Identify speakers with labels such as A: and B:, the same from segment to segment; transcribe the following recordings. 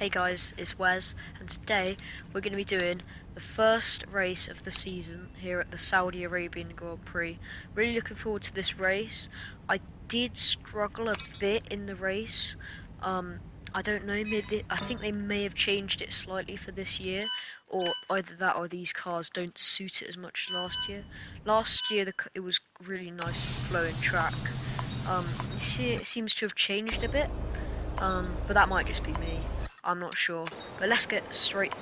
A: Hey guys, it's Wes, and today we're going to be doing the first race of the season here at the Saudi Arabian Grand Prix. Really looking forward to this race. I did struggle a bit in the race. I don't know, I think they may have changed it slightly for this year, or either that or these cars don't suit it as much as last year. Last year it was really nice flowing track. You see it seems to have changed a bit, but that might just be me. I'm not sure. But let's get straight.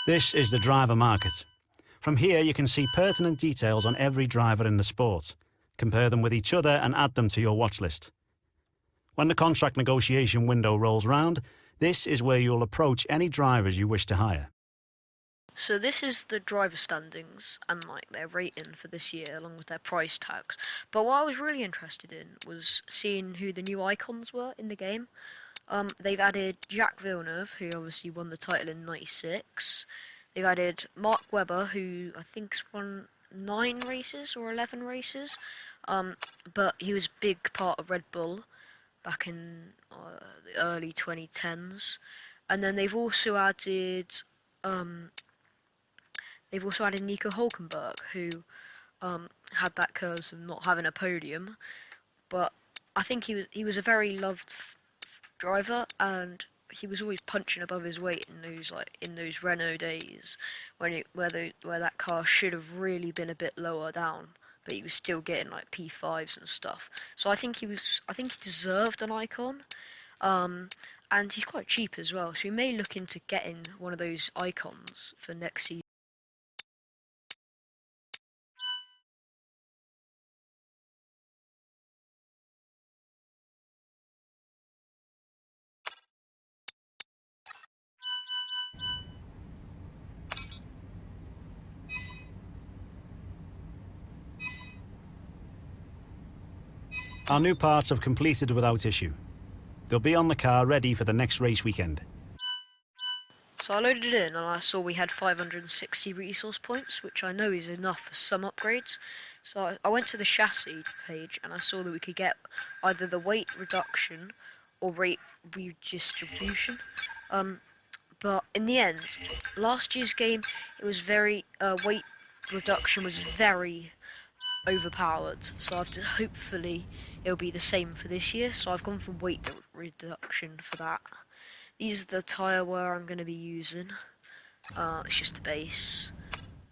B: This is the driver market. From here you can see pertinent details on every driver in the sport, compare them with each other and add them to your watch list. When the contract negotiation window rolls round, this is where you'll approach any drivers you wish to hire.
A: So this is the driver standings and their rating for this year along with their price tags. But what I was really interested in was seeing who the new icons were in the game. They've added Jacques Villeneuve, who obviously won the title in '96. They've added Mark Webber, who I think's won 9 races or 11 races. But he was a big part of Red Bull back in the early 2010s. And then they've also added Nico Hulkenberg, who had that curse of not having a podium, but I think he was a very loved driver, and he was always punching above his weight in those Renault days where that car should have really been a bit lower down, but he was still getting like P5s and stuff. So I think he deserved an icon. And he's quite cheap as well, so we may look into getting one of those icons for next season.
B: Our new parts have completed without issue. They'll be on the car ready for the next race weekend.
A: So I loaded it in and I saw we had 560 resource points, which I know is enough for some upgrades. So I went to the chassis page and I saw that we could get either the weight reduction or rate redistribution. But in the end, last year's game, it was very weight reduction was very overpowered. So hopefully it'll be the same for this year. So I've gone for weight reduction for that. These are the tyre wear I'm going to be using. It's just the base.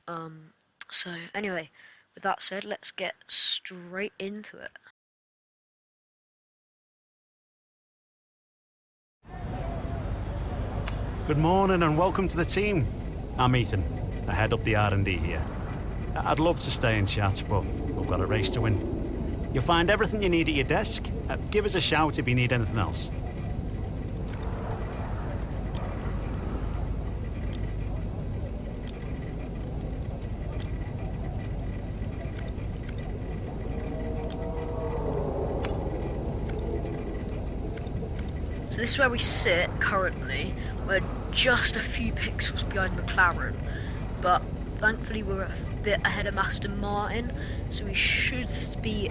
A: So anyway, with that said, let's get straight into it.
B: Good morning and welcome to the team. I'm Ethan. I head up the R&D here. I'd love to stay and chat, but we've got a race to win. You'll find everything you need at your desk. Give us a shout if you need anything else.
A: So this is where we sit currently. We're just a few pixels behind McLaren, but thankfully we're a bit ahead of Aston Martin, so we should be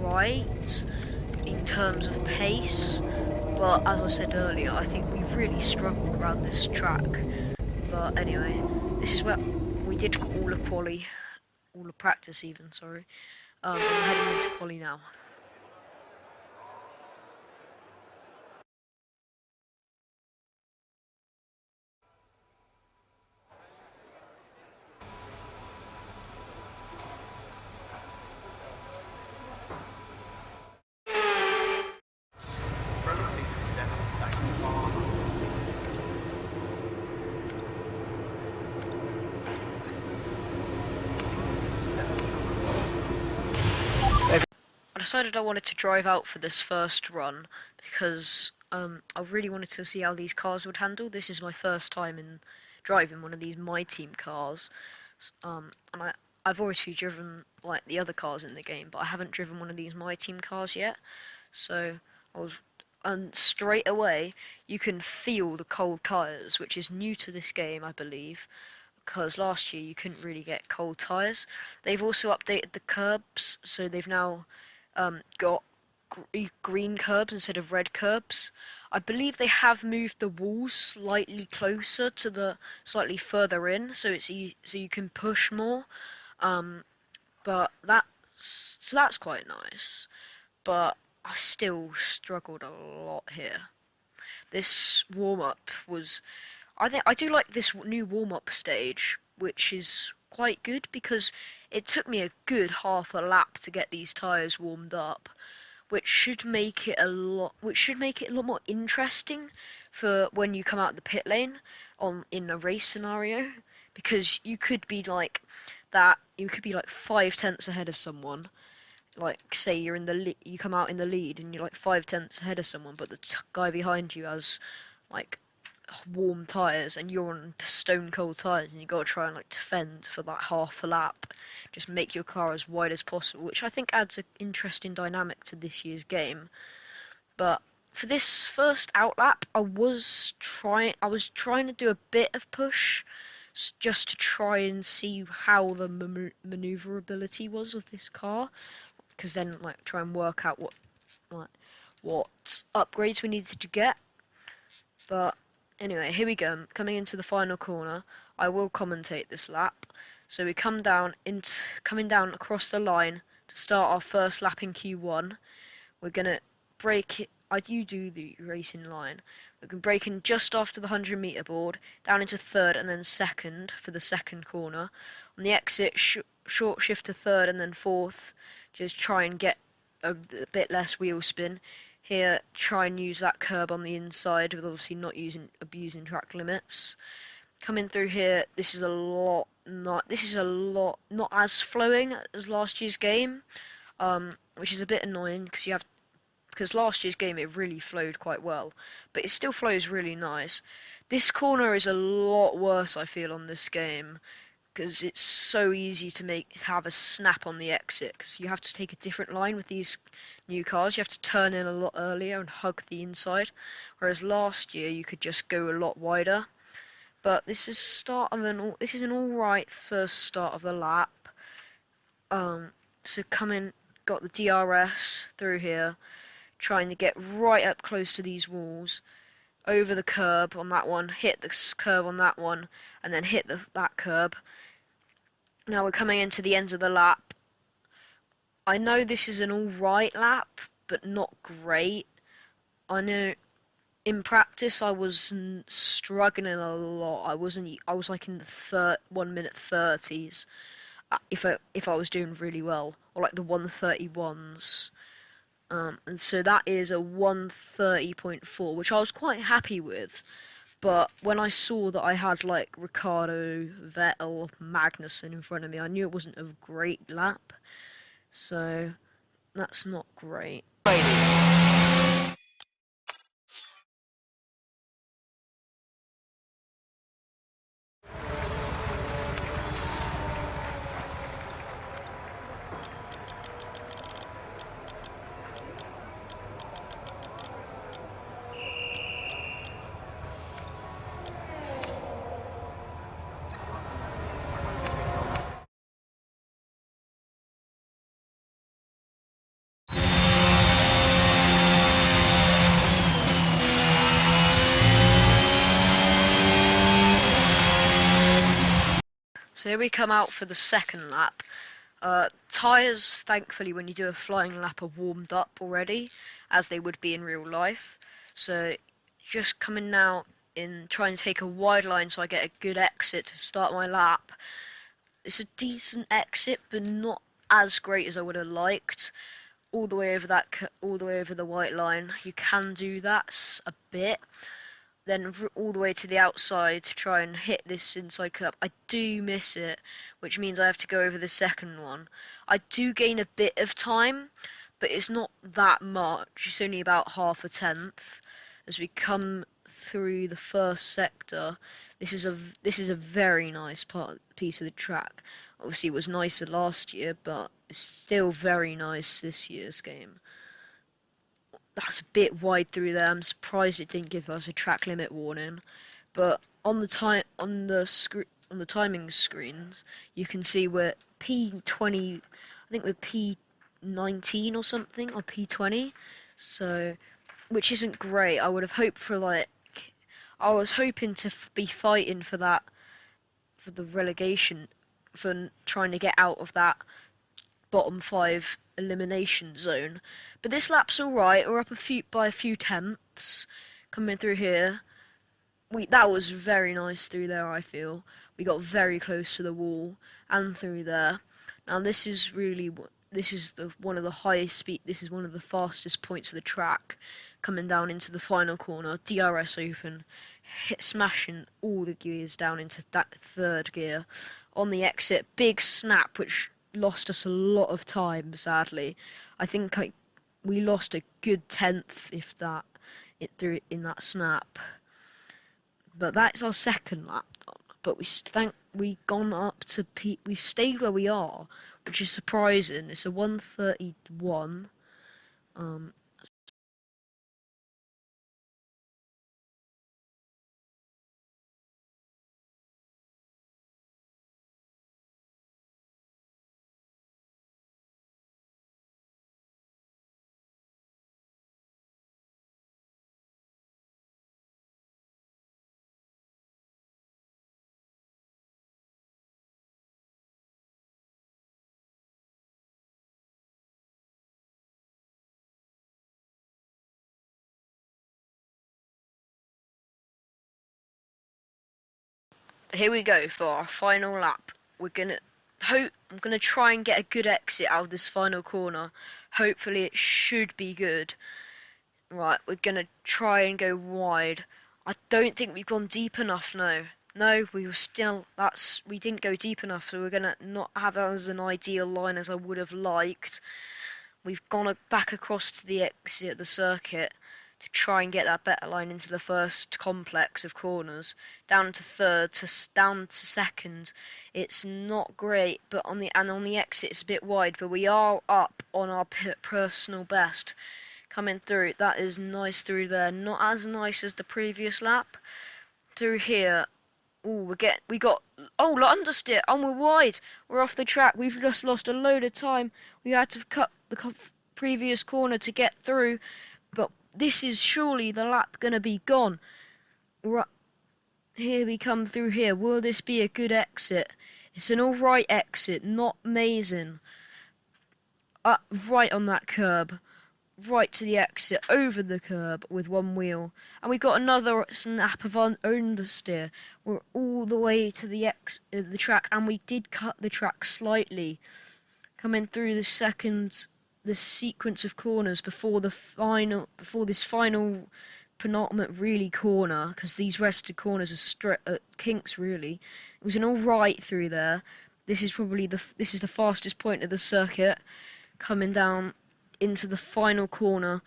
A: alright in terms of pace. But as I said earlier, I think we've really struggled around this track. But anyway, this is where we did all the practice even, sorry. I'm heading into quali now. decided I wanted to drive out for this first run because I really wanted to see how these cars would handle. This is my first time in driving one of these My Team cars, and I've obviously driven like the other cars in the game, but I haven't driven one of these My Team cars yet. So I was, and straight away you can feel the cold tires, which is new to this game, I believe, because last year you couldn't really get cold tires. They've also updated the curbs, so they've now got green curbs instead of red curbs. I believe they have moved the walls slightly closer to the slightly further in, so so you can push more. Um, but that's quite nice. But I still struggled a lot here. This warm up was I think I do like this new warm-up stage, which is quite good because it took me a good half a lap to get these tires warmed up, which should make it a lot more interesting for when you come out the pit lane on in a race scenario, because you could be like 5 tenths ahead of someone. Like, say you're in you come out in the lead and you're like 5 tenths ahead of someone, but the guy behind you has like warm tires and you're on stone cold tires, and you got to try and like defend for that half a lap, just make your car as wide as possible, which I think adds an interesting dynamic to this year's game. But for this first outlap, I was trying to do a bit of push, just to try and see how the maneuverability was of this car, because then like try and work out like what upgrades we needed to get. But anyway, here we go. Coming into the final corner, I will commentate this lap. So we coming down across the line to start our first lap in Q1. We're gonna break it. I do the racing line. We can break in just after the 100-meter board, down into third and then second for the second corner. On the exit, short shift to third and then fourth. Just try and get a bit less wheel spin. Here, try and use that curb on the inside with obviously not abusing track limits. Coming through here, this is a lot not as flowing as last year's game, which is a bit annoying because last year's game it really flowed quite well, but it still flows really nice. This corner is a lot worse, I feel, on this game, because it's so easy to have a snap on the exit, because you have to take a different line with these new cars. You have to turn in a lot earlier and hug the inside, whereas last year you could just go a lot wider. But this is an alright first start of the lap. So got the DRS through here, trying to get right up close to these walls, over the curb on that one, hit the curb on that one, and then hit that curb. Now we're coming into the end of the lap. I know this is an alright lap, but not great. I know in practice I was struggling a lot. I was like in the 1 minute 30s if I was doing really well, or like the 1:31s. And so that is a 1:30.4, which I was quite happy with. But when I saw that I had like Ricciardo, Vettel, Magnussen in front of me, I knew it wasn't a great lap. So that's not great. So here we come out for the second lap. Tyres, thankfully, when you do a flying lap, are warmed up already, as they would be in real life. So just coming now in, trying to take a wide line so I get a good exit to start my lap. It's a decent exit, but not as great as I would have liked. All the way over the white line. You can do that a bit. Then all the way to the outside to try and hit this inside curb. I do miss it, which means I have to go over the second one. I do gain a bit of time, but it's not that much. It's only about half a tenth. As we come through the first sector, this is a very nice piece of the track. Obviously, it was nicer last year, but it's still very nice this year's game. That's a bit wide through there. I'm surprised it didn't give us a track limit warning, but on the timing screens, you can see we're P20. I think we're P19 or something, or P20. So, which isn't great. I would have hoped for I was hoping to be fighting for that, for the relegation, for trying to get out of that bottom 5 elimination zone. But this lap's alright. We're up by a few tenths coming through here. That was very nice through there, I feel. We got very close to the wall and through there. Now this is one of the highest speed. This is one of the fastest points of the track, coming down into the final corner. DRS open, smashing all the gears down into that third gear. On the exit, big snap, which lost us a lot of time. Sadly, I think we lost a good tenth, if that, in that snap. But that's our second lap. But we've gone up to we've stayed where we are, which is surprising. It's a 1:31. Here we go for our final lap. I'm gonna try and get a good exit out of this final corner. Hopefully it should be good. Right, we're gonna try and go wide. I don't think we've gone deep enough. No, we didn't go deep enough, so we're gonna not have as an ideal line as I would have liked. We've gone back across to the exit of the circuit to try and get that better line into the first complex of corners. Down to third, down to second. It's not great, but on the exit it's a bit wide, but we are up on our personal best. Coming through, that is nice through there. Not as nice as the previous lap. Through here, understeer, and we're wide. We're off the track. We've just lost a load of time. We had to cut the previous corner to get through, but this is surely the lap gonna be gone. Right, here we come through here. Will this be a good exit? It's an alright exit, not amazing. Right on that curb. Right to the exit, over the curb with one wheel. And we got another snap of understeer. We're all the way to the track, and we did cut the track slightly. Coming through the sequence of corners before this final penultimate really corner, because these rest of corners are kinks really. It was an alright through there. This is the fastest point of the circuit, coming down into the final corner.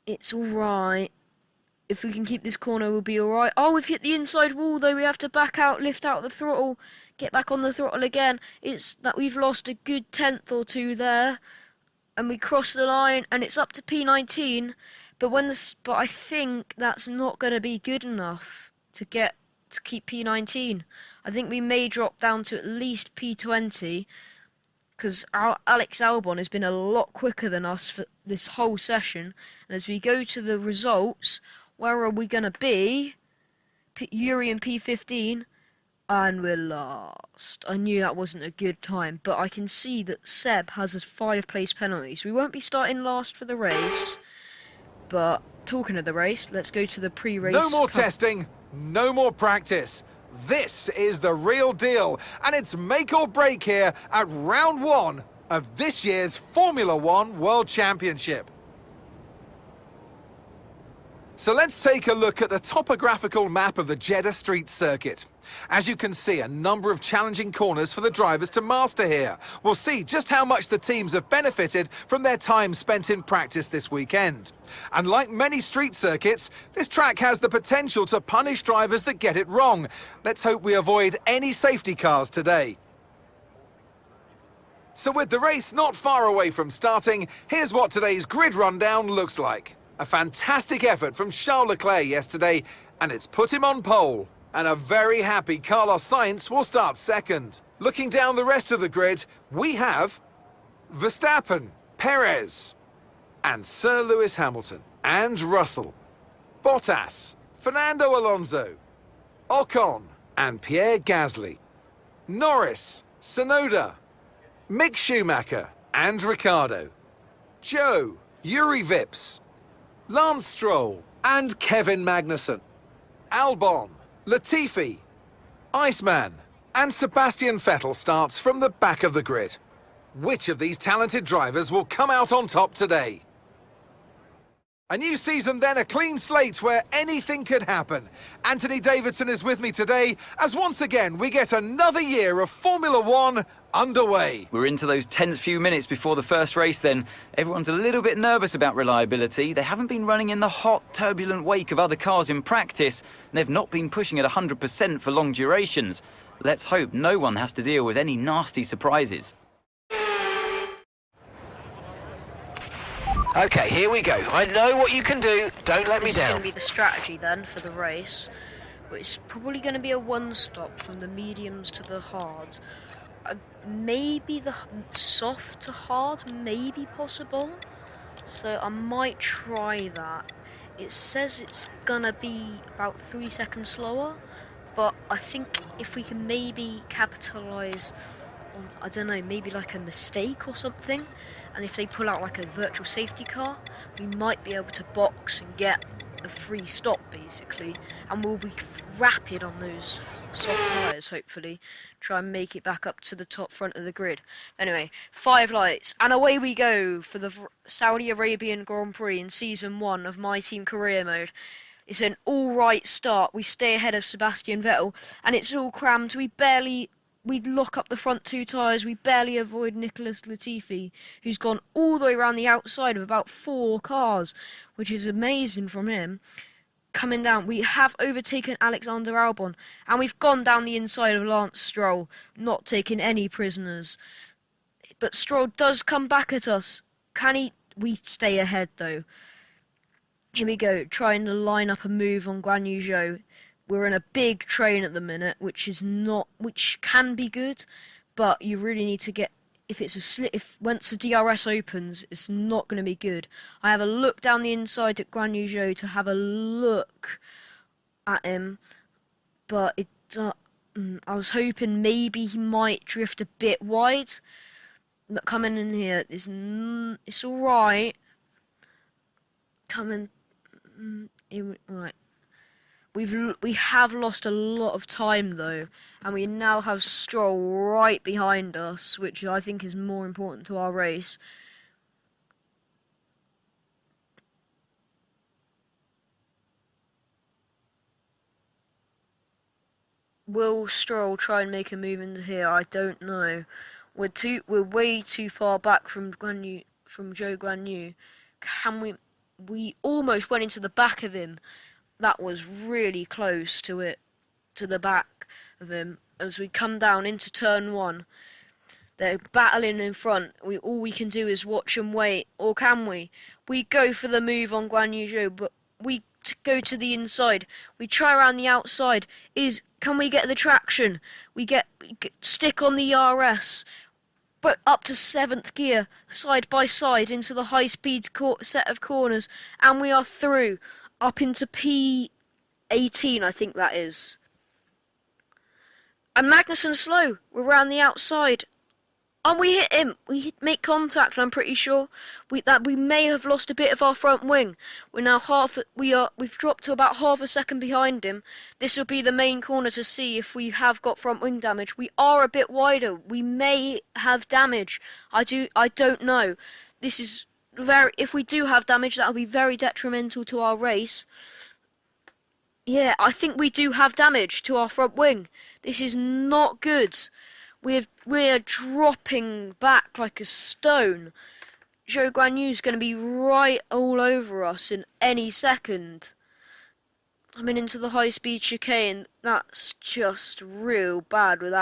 A: It's alright. If we can keep this corner, we'll be alright. Oh, we've hit the inside wall though. We have to back out, lift out the throttle, get back on the throttle again. It's that we've lost a good tenth or two there, and we cross the line, and it's up to P19. But I think that's not going to be good enough to keep P19. I think we may drop down to at least P20, because Alex Albon has been a lot quicker than us for this whole session. And as we go to the results, where are we going to be? Yuri in P15, and we're last. I knew that wasn't a good time, but I can see that Seb has a 5-place penalty, so we won't be starting last for the race. But talking of the race, let's go to the pre-race.
C: No more testing, no more practice. This is the real deal, and it's make or break here at round 1 of this year's Formula One World Championship. So let's take a look at the topographical map of the Jeddah street circuit. As you can see, a number of challenging corners for the drivers to master here. We'll see just how much the teams have benefited from their time spent in practice this weekend. And like many street circuits, this track has the potential to punish drivers that get it wrong. Let's hope we avoid any safety cars today. So with the race not far away from starting, here's what today's grid rundown looks like. A fantastic effort from Charles Leclerc yesterday, and it's put him on pole. And a very happy Carlos Sainz will start second. Looking down the rest of the grid, we have Verstappen, Perez, and Sir Lewis Hamilton, and Russell, Bottas, Fernando Alonso, Ocon, and Pierre Gasly, Norris, Tsunoda, Mick Schumacher, and Ricciardo, Joe, Yuri Vips, Lance Stroll, and Kevin Magnussen, Albon, Latifi, Iceman, and Sebastian Vettel starts from the back of the grid. Which of these talented drivers will come out on top today? A new season then, a clean slate where anything could happen. Anthony Davidson is with me today as once again we get another year of Formula One underway.
D: We're into those tense few minutes before the first race then. Everyone's a little bit nervous about reliability. They haven't been running in the hot, turbulent wake of other cars in practice, and they've not been pushing at 100% for long durations. Let's hope no one has to deal with any nasty surprises.
E: Okay, here we go. I know what you can do. Don't let me
A: This is going
E: down.
A: to be the strategy then for the race. But it's probably going to be a one-stop from the mediums to the hards. Maybe the soft to hard, maybe possible. So I might try that. It says it's going to be about 3 seconds slower. But I think if we can maybe capitalise on, I don't know, maybe like a mistake or something, and if they pull out like a virtual safety car, we might be able to box and get a free stop basically, and we'll be rapid on those soft tyres hopefully, try and make it back up to the top front of the grid. Anyway, 5 lights, and away we go for the Saudi Arabian Grand Prix in Season 1 of My Team Career Mode. It's an alright start, we stay ahead of Sebastian Vettel, and it's all crammed, we lock up the front 2 tyres, we barely avoid Nicholas Latifi, who's gone all the way around the outside of about 4 cars, which is amazing from him. Coming down, we have overtaken Alexander Albon, and we've gone down the inside of Lance Stroll, not taking any prisoners. But Stroll does come back at us. Can he? We stay ahead though. Here we go, trying to line up a move on Guan Yu Zhou. We're in a big train at the minute, which can be good, but you really need to get, if once the DRS opens, it's not going to be good. I have a look down the inside at Guan Yu Zhou to have a look at him, but I was hoping maybe he might drift a bit wide. But coming in here, it's all right. Right. We have lost a lot of time though, and we now have Stroll right behind us, which I think is more important to our race. Will Stroll try and make a move into here? I don't know. We're way too far back from Zhou Guan Yu. We almost went into the back of him. That was really close to the back of him. As we come down into turn 1, they're battling in front. All we can do is watch and wait, or can we? We go for the move on Guan Yu Zhou, but we go to the inside. We try around the outside. Can we get the traction? We stick on the ERS, but up to 7th gear, side by side into the high-speed set of corners, and we are through. Up into P18, I think that is. And Magnussen's slow. We're around the outside. And we hit him. Make contact, I'm pretty sure. We may have lost a bit of our front wing. We've dropped to about half a second behind him. This will be the main corner to see if we have got front wing damage. We are a bit wider. We may have damage. I don't know. This is if we do have damage, that'll be very detrimental to our race. Yeah, I think we do have damage to our front wing. This is not good. We're dropping back like a stone. Zhou Guanyu's going to be right all over us in any second. Coming into the high-speed chicane, that's just real bad with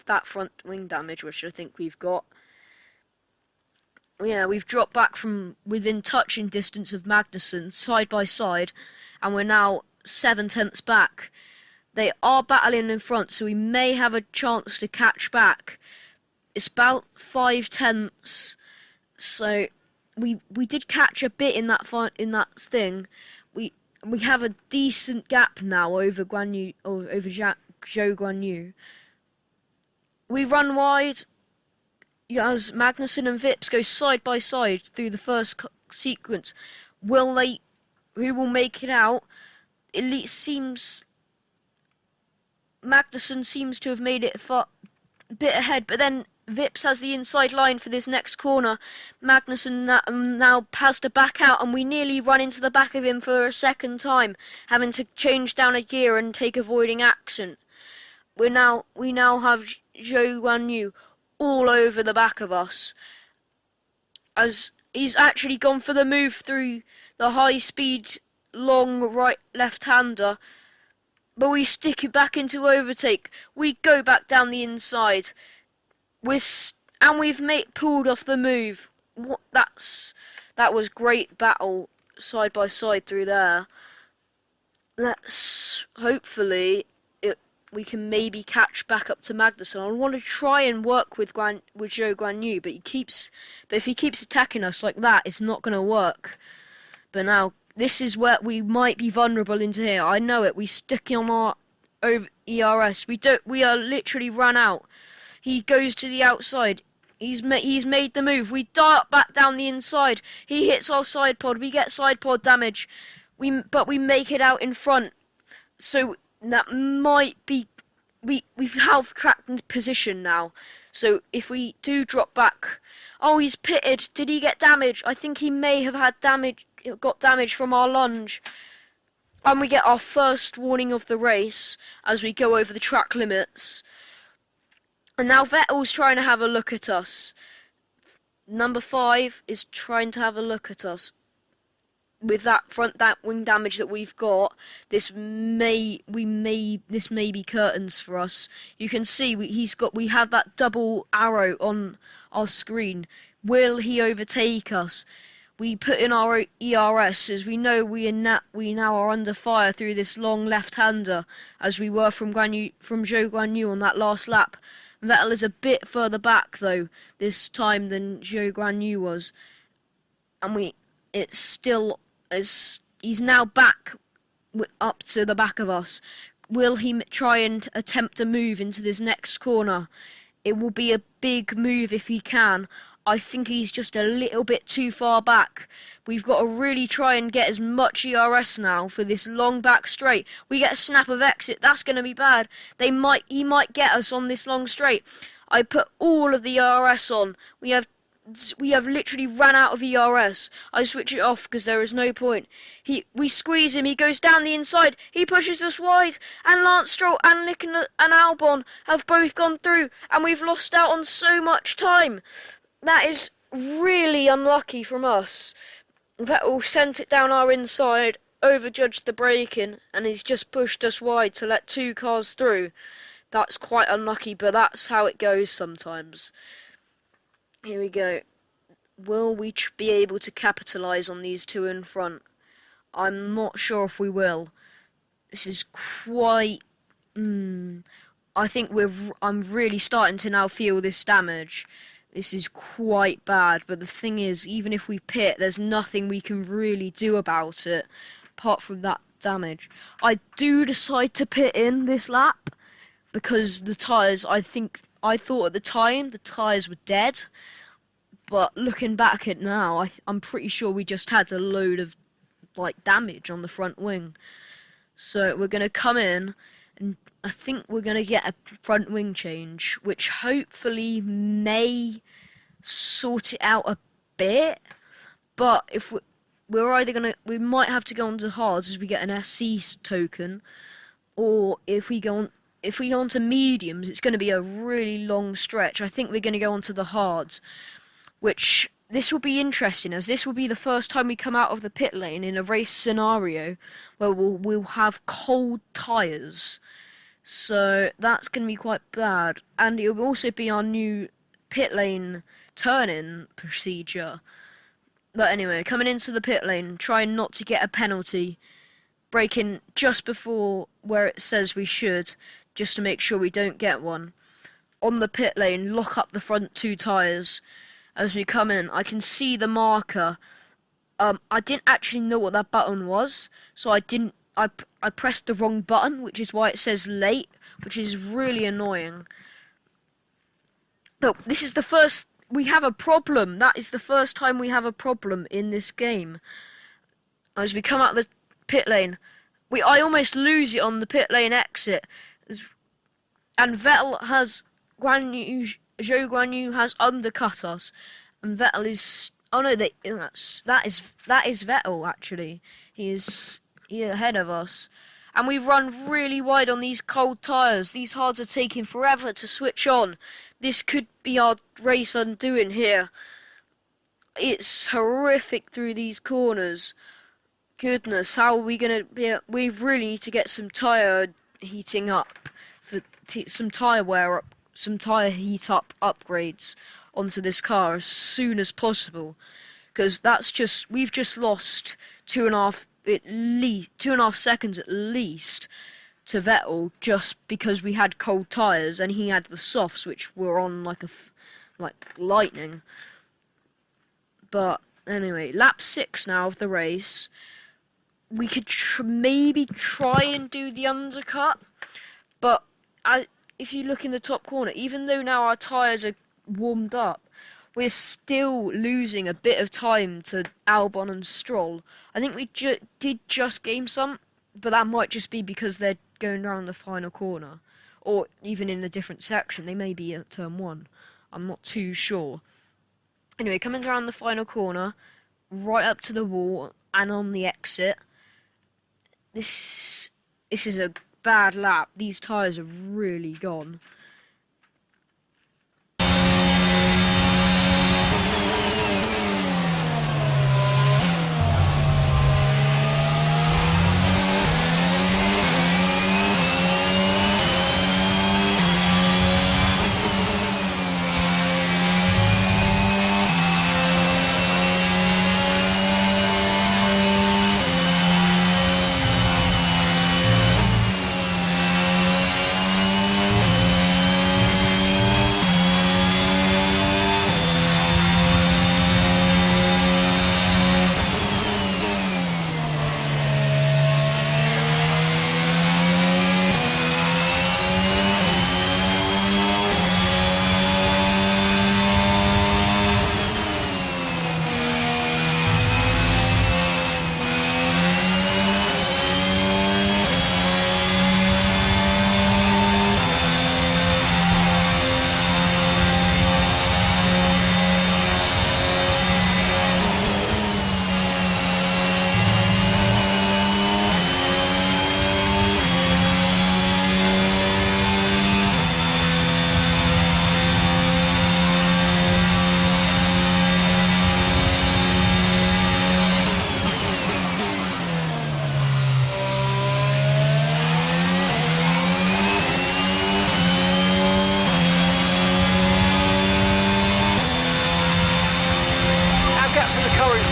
A: that front wing damage, which I think we've got. Yeah, we've dropped back from within touching distance of Magnussen, side by side, and we're now 7/10 back. They are battling in front, so we may have a chance to catch back. It's about 5/10, so we did catch a bit in that thing. We have a decent gap now over Zhou Guanyu. We run wide as Magnussen and Vips go side by side through the first sequence. Who will make it out? It seems Magnussen seems to have made it a bit ahead, but then Vips has the inside line for this next corner. Magnussen now has to back out, and we nearly run into the back of him for a second time, having to change down a gear and take avoiding action. We now have Zhou Guanyu all over the back of us, as he's actually gone for the move through the high-speed, long left-hander, but we stick it back into overtake. We go back down the inside. We've pulled off the move. That was great battle side by side through there. Hopefully we can maybe catch back up to Magnussen. I want to try and work with Zhou Guanyu, but if he keeps attacking us like that, it's not going to work. But now this is where we might be vulnerable into here. I know it. We stick on our ERS. We are literally run out. He goes to the outside. He's made the move. We dart back down the inside. He hits our side pod. We get side pod damage. But we make it out in front. So that might be... We've half-tracked position now. So if we do drop back... Oh, he's pitted. Did he get damage? I think he may have got damage from our lunge. And we get our first warning of the race as we go over the track limits. And now Vettel's trying to have a look at us. Number 5 is trying to have a look at us. With that wing damage that we've got, this may be curtains for us. You can see we have that double arrow on our screen. Will he overtake us? We put in our ERS as we know we now are under fire through this long left-hander as we were from Zhou Guanyu on that last lap. Vettel is a bit further back though this time than Zhou Guanyu was, and he's now back up to the back of us. Will he try and attempt a move into this next corner? It will be a big move if he can. I think he's just a little bit too far back. We've got to really try and get as much ERS now for this long back straight. We get a snap of exit. That's going to be bad. He might get us on this long straight. I put all of the ERS on. We have literally ran out of ERS. I switch it off because there is no point. We squeeze him. He goes down the inside. He pushes us wide. And Lance Stroll and and Albon have both gone through. And we've lost out on so much time. That is really unlucky from us. Vettel sent it down our inside, overjudged the braking, and he's just pushed us wide to let 2 cars through. That's quite unlucky, but that's how it goes sometimes. Here we go. Will we be able to capitalise on these 2 in front? I'm not sure if we will. This is quite... I think I'm really starting to now feel this damage. This is quite bad, but the thing is, even if we pit, there's nothing we can really do about it, apart from that damage. I do decide to pit in this lap, because the tyres, I thought at the time, the tyres were dead, but looking back at now, I'm pretty sure we just had a load of, damage on the front wing. So we're going to come in, and I think we're going to get a front wing change, which hopefully may sort it out a bit. But if we're either we might have to go on to hards as we get an SC token, or if we go on to mediums, it's going to be a really long stretch. I think we're going to go on to the hards, which this will be interesting, as this will be the first time we come out of the pit lane in a race scenario where we'll have cold tyres. So that's going to be quite bad, and it will also be our new pit lane turn-in procedure. But anyway, coming into the pit lane, trying not to get a penalty, braking just before where it says we should, just to make sure we don't get one. On the pit lane, lock up the front 2 tyres. As we come in, I can see the marker. I didn't actually know what that button was, so I pressed the wrong button, which is why it says late, which is really annoying. But this is the first... We have a problem. That is the first time we have a problem in this game. As we come out of the pit lane, I almost lose it on the pit lane exit. And Vettel has... Zhou Guanyu has undercut us. And Vettel is... Oh no, that is Vettel, actually. He's ahead of us. And we've run really wide on these cold tyres. These hards are taking forever to switch on. This could be our race undoing here. It's horrific through these corners. Goodness, how are we going to be... We really need to get some tyre heating up. Some tyre wear up. Some tyre heat up upgrades onto this car as soon as possible. Because we've just lost 2.5 seconds at least to Vettel, just because we had cold tyres and he had the softs, which were on like lightning. But anyway, lap 6 now of the race. We could maybe try and do the undercut, but if you look in the top corner, even though now our tyres are warmed up, we're still losing a bit of time to Albon and Stroll. I think we did just gain some, but that might just be because they're going around the final corner. Or even in a different section. They may be at turn 1. I'm not too sure. Anyway, coming around the final corner, right up to the wall and on the exit. This is a bad lap. These tyres have really gone.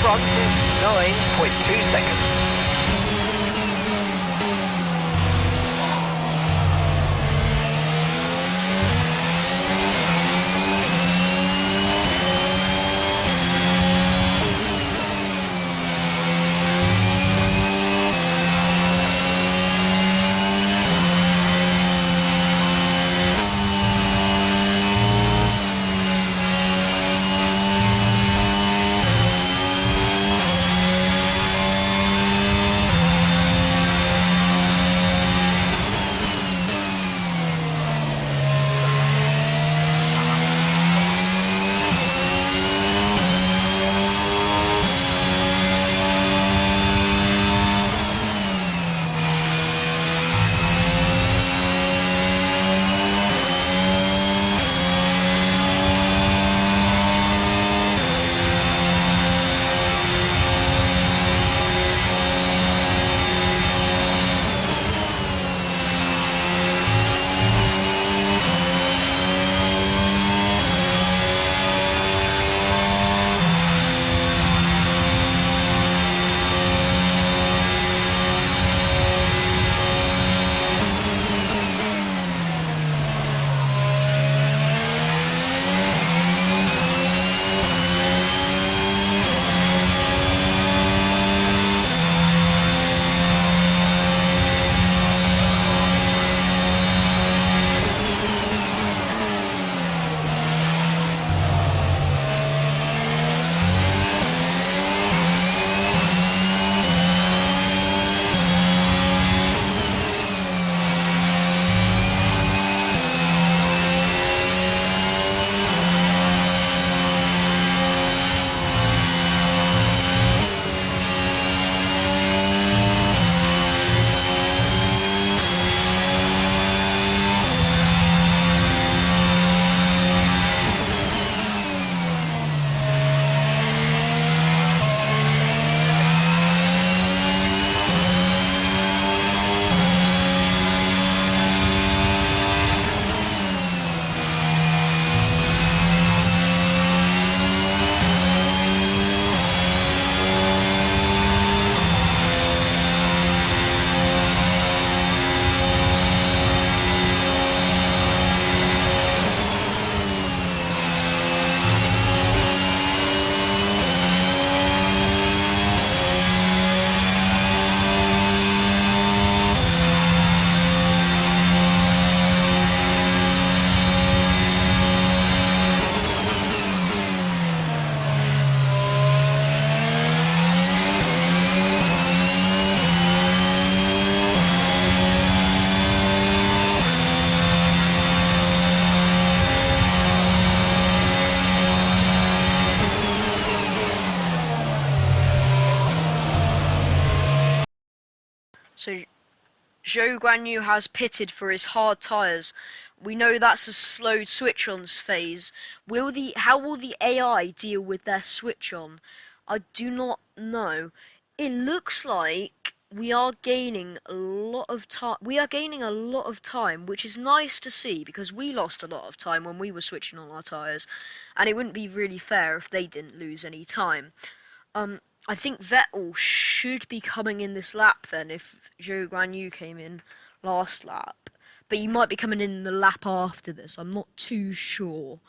E: front is 9.2 seconds.
A: So Zhou Guanyu has pitted for his hard tyres. We know that's a slowed switch-on phase. How will the AI deal with their switch-on? I do not know. It looks like we are gaining a lot of time. We are gaining a lot of time, which is nice to see because we lost a lot of time when we were switching on our tyres, and it wouldn't be really fair if they didn't lose any time. I think Vettel should be coming in this lap then if Zhou Guanyu came in last lap. But he might be coming in the lap after this. I'm not too sure.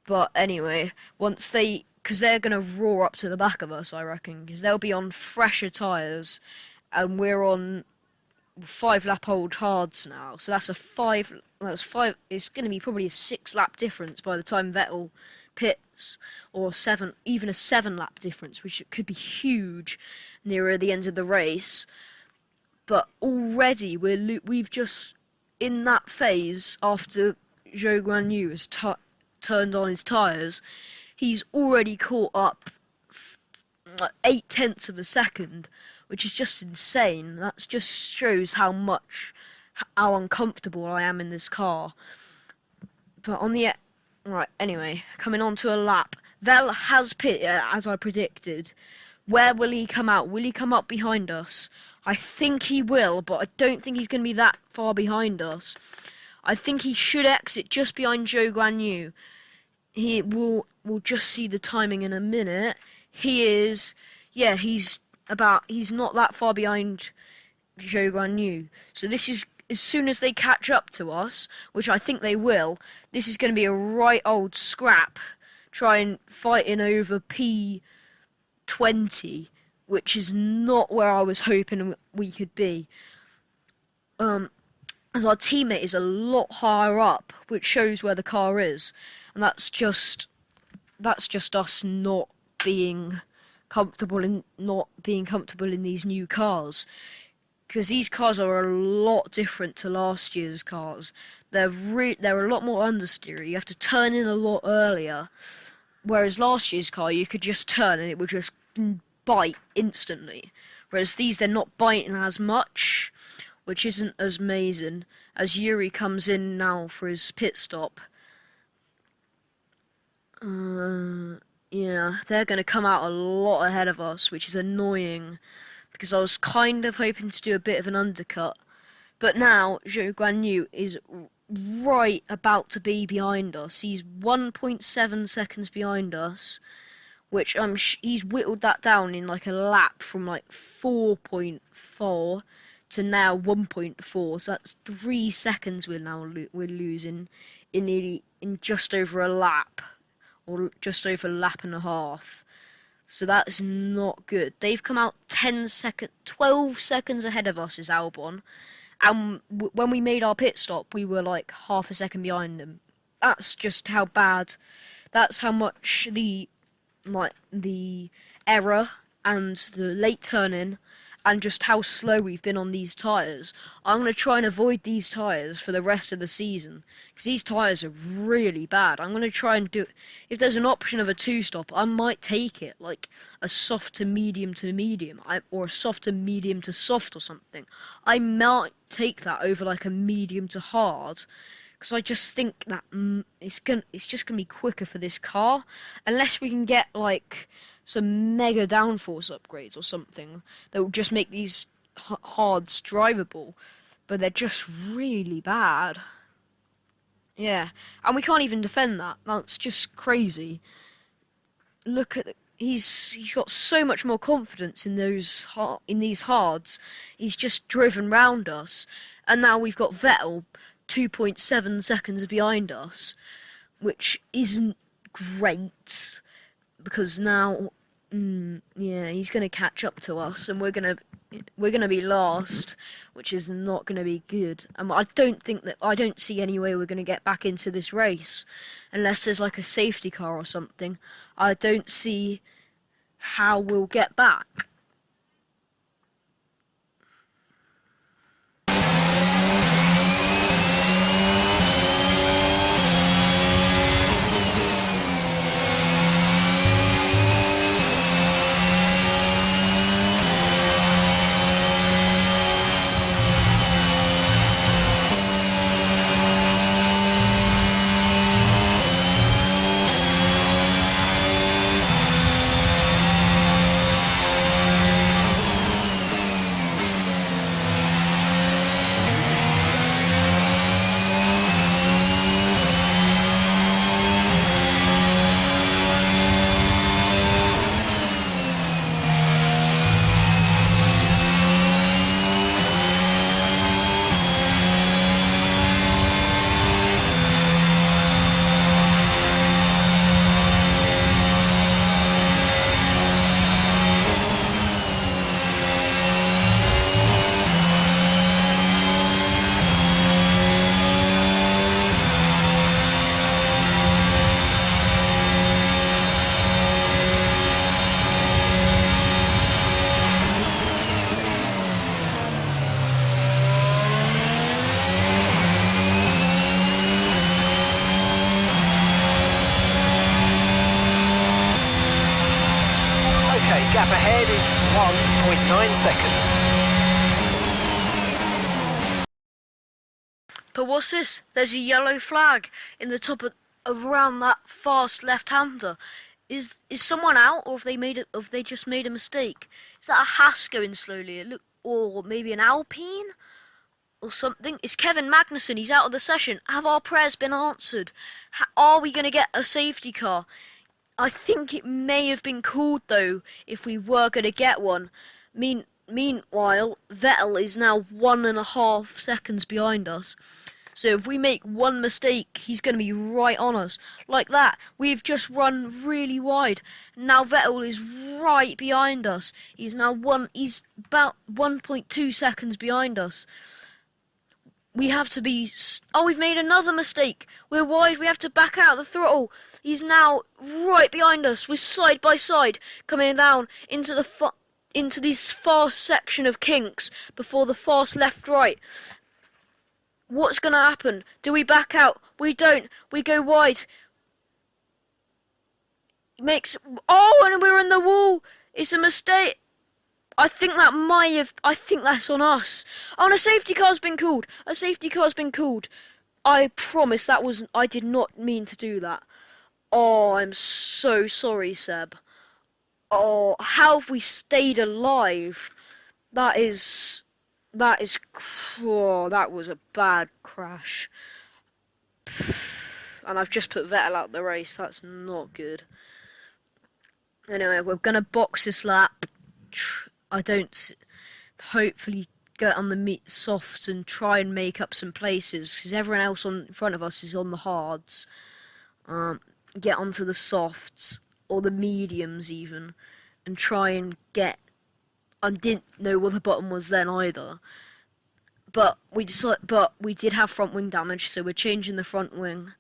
A: But anyway, because they're going to roar up to the back of us, I reckon. Because they'll be on fresher tyres. And we're on 5 lap old hards now. So that's it's going to be probably a 6 lap difference by the time Vettel pits, or even a 7 lap difference, which could be huge nearer the end of the race. But already we've just in that phase after Zhou Guanyu has turned on his tyres, he's already caught up 0.8 of a second, which is just insane. That just shows how uncomfortable I am in this car. But right, anyway, coming on to a lap. Vettel has pitted, as I predicted. Where will he come out? Will he come up behind us? I think he will, but I don't think he's going to be that far behind us. I think he should exit just behind Zhou Guanyu. We'll just see the timing in a minute. He's not that far behind Zhou Guanyu. So this is, as soon as they catch up to us, which I think they will, this is going to be a right old scrap, trying fighting over P20, which is not where I was hoping we could be. As our teammate is a lot higher up, which shows where the car is, and that's just us not being comfortable in these new cars. Because these cars are a lot different to last year's cars. They're a lot more understeer. You have to turn in a lot earlier. Whereas last year's car, you could just turn and it would just bite instantly. Whereas they're not biting as much, which isn't as amazing. As Yuri comes in now for his pit stop. Yeah, they're going to come out a lot ahead of us, which is annoying. Because I was kind of hoping to do a bit of an undercut. But now, Zhou Guanyu is right about to be behind us. He's 1.7 seconds behind us, which he's whittled that down in like a lap from like 4.4 to now 1.4. So that's 3 seconds we're losing in just over a lap, or just over a lap and a half. So that's not good. They've come out 12 seconds ahead of us is Albon. And when we made our pit stop, we were like half a second behind them. That's just how bad. That's how much the error and the late turn-in and just how slow we've been on these tyres. I'm going to try and avoid these tyres for the rest of the season, because these tyres are really bad. I'm going to try and if there's an option of a 2-stop, I might take it, like a soft to medium, or a soft to medium to soft or something. I might take that over like a medium to hard, because I just think that it's just going to be quicker for this car, unless we can get like some mega downforce upgrades or something that will just make these hards drivable, but they're just really bad. Yeah, and we can't even defend that. That's just crazy. Look at he's got so much more confidence in these hards. He's just driven round us, and now we've got Vettel 2.7 seconds behind us, which isn't great, because now he's going to catch up to us, and we're going to be last, which is not going to be good. I don't see any way we're going to get back into this race unless there's like a safety car or something. I don't see how we'll get back.
E: 9 seconds.
A: But what's this? There's a yellow flag in the top of around that fast left-hander. Is someone out, or have they just made a mistake? Is that a Haas going slowly? Or maybe an Alpine or something? It's Kevin Magnussen. He's out of the session. Have our prayers been answered? Are we going to get a safety car? I think it may have been called though, if we were going to get one. Meanwhile, Vettel is now 1.5 seconds behind us. So if we make one mistake, he's going to be right on us. Like that. We've just run really wide. Now Vettel is right behind us. He's about 1.2 seconds behind us. We have to be... Oh, we've made another mistake. We're wide. We have to back out the throttle. He's now right behind us. We're side by side, coming down into this fast section of kinks before the fast left-right. What's going to happen? Do we back out? We don't. We go wide. Oh, and we're in the wall. It's a mistake. I think that's on us. Oh, and a safety car's been called. A safety car's been called. I promise I did not mean to do that. Oh, I'm so sorry, Seb. Oh, how have we stayed alive? That was a bad crash. And I've just put Vettel out the race. That's not good. Anyway, we're going to box this lap. Hopefully get on the softs and try and make up some places, because everyone else in front of us is on the hards. Get onto the softs, or the mediums even, and try and get... I didn't know what the bottom was then either. But we did have front wing damage, so we're changing the front wing.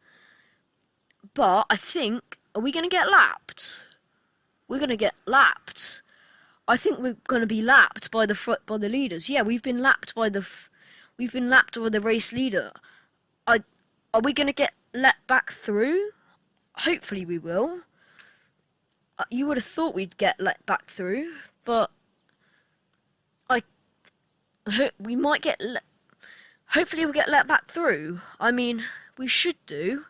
A: But I think, are we going to get lapped? We're going to get lapped. I think we're going to be lapped by the leaders. Yeah, we've been lapped by the race leader. Are we going to get let back through? Hopefully we will. You would have thought we'd get let back through, but we might get hopefully we'll get let back through. I mean, we should do.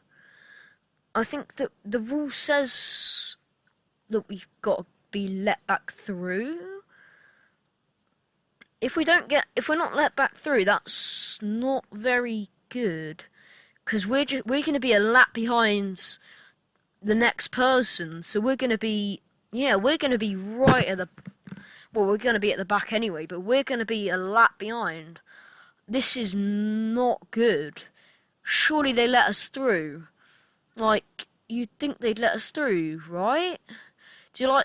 A: I think that the rule says that we've got to be let back through. If we're not let back through, that's not very good, because we're going to be a lap behind the next person. So we're going to be right at the... Well, we're going to be at the back anyway, but we're going to be a lap behind. This is not good. Surely they let us through. Like, you'd think they'd let us through, right? Do I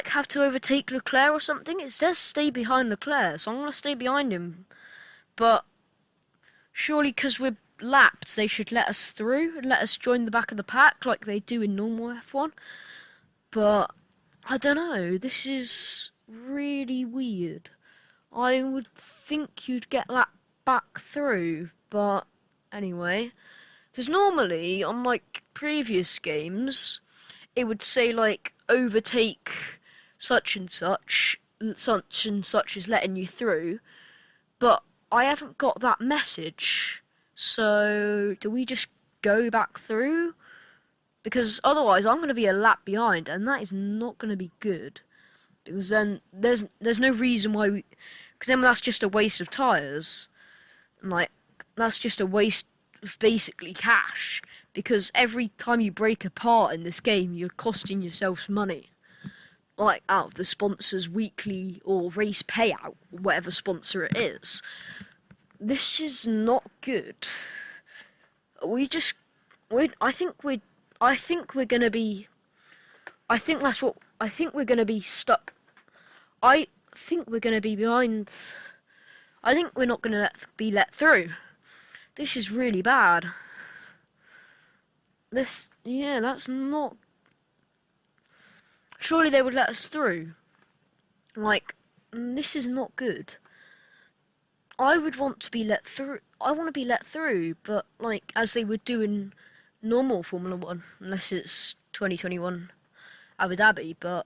A: have to overtake Leclerc or something? It says stay behind Leclerc, so I'm going to stay behind him. But surely because we're lapped, they should let us through and let us join the back of the pack like they do in normal F1. But I don't know, this is really weird. I would think you'd get lapped back through, but anyway. Because normally, on like previous games, it would say like overtake such and such is letting you through. But I haven't got that message. So do we just go back through? Because otherwise I'm going to be a lap behind, and that is not going to be good. Because then there's no reason why we... Because then that's just a waste of tyres. Like, that's just a waste of basically cash. Because every time you break a part in this game, you're costing yourself money. Like, out of the sponsor's weekly or race payout, whatever sponsor it is. This is not good. I think we're gonna be stuck. I think we're gonna be behind. I think we're not gonna be let through. This is really bad. That's not... Surely they would let us through. Like, this is not good. I would want to be let through. I want to be let through, but like as they would do in normal Formula 1, unless it's 2021 Abu Dhabi, but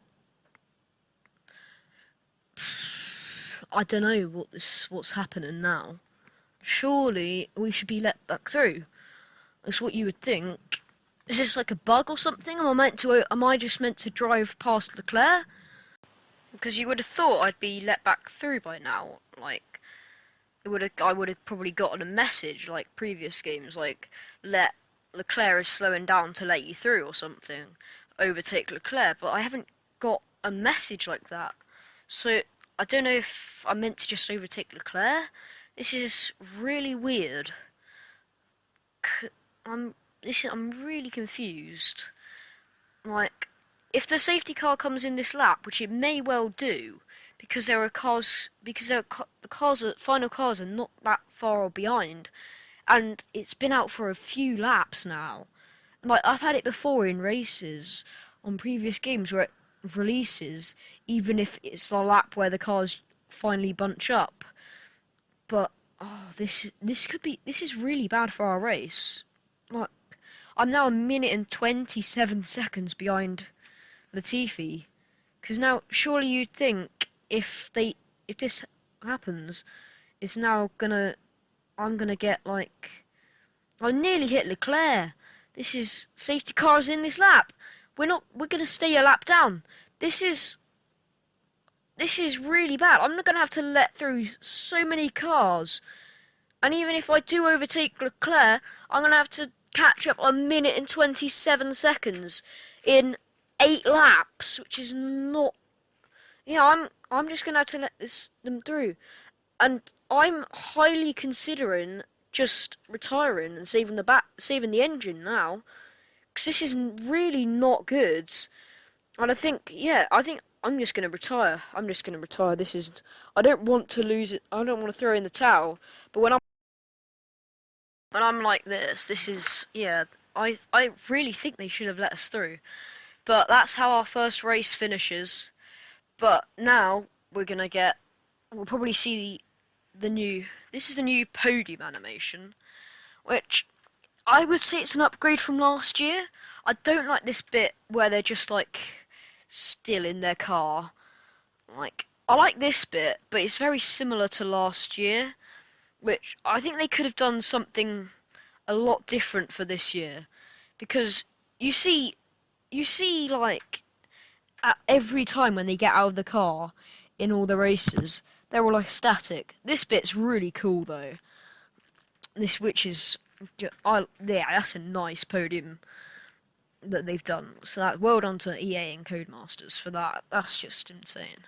A: I don't know what's happening now. Surely we should be let back through. That's what you would think. Is this like a bug or something? Am I just meant to drive past Leclerc? Because you would have thought I'd be let back through by now. Like, I would have probably gotten a message like previous games, like Leclerc is slowing down to let you through or something. Overtake Leclerc, but I haven't got a message like that. So I don't know if I'm meant to just overtake Leclerc. This is really weird. I'm really confused. Like, if the safety car comes in this lap, which it may well do, because the final cars are not that far behind, and it's been out for a few laps now. Like, I've had it before in races on previous games where it releases, even if it's the lap where the cars finally bunch up. But this is really bad for our race. Like, I'm now 1 minute and 27 seconds behind Latifi. Because now, surely you'd think if this happens, I'm gonna get like, I nearly hit Leclerc. This is safety cars in this lap. We're gonna stay a lap down. This is really bad. I'm not gonna have to let through so many cars. And even if I do overtake Leclerc, I'm gonna have to catch up 1 minute and 27 seconds in 8 laps, which is not. Yeah, I'm just gonna have to let them through, and I'm highly considering just retiring and saving the engine now, because this is really not good. And I think I'm just gonna retire. This is. I don't want to lose it. I don't want to throw in the towel. But when I'm like this is, yeah. I really think they should have let us through. But that's how our first race finishes. But now we'll probably see this is the new podium animation, which I would say it's an upgrade from last year. I don't like this bit where they're just like still in their car. Like, I like this bit, but it's very similar to last year, which I think they could have done something a lot different for this year, because you see like at every time when they get out of the car in all the races, they're all like static. This bit's really cool though. That's a nice podium that they've done. So well done to EA and Codemasters for that. That's just insane.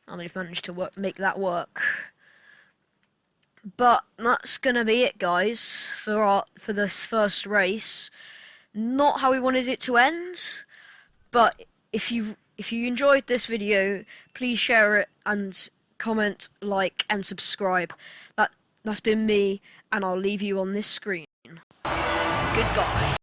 A: And they've managed to make that work. But that's gonna be it, guys, for this first race. Not how we wanted it to end, but if you enjoyed this video, please share it and comment, like, and subscribe. That's been me, and I'll leave you on this screen. Goodbye.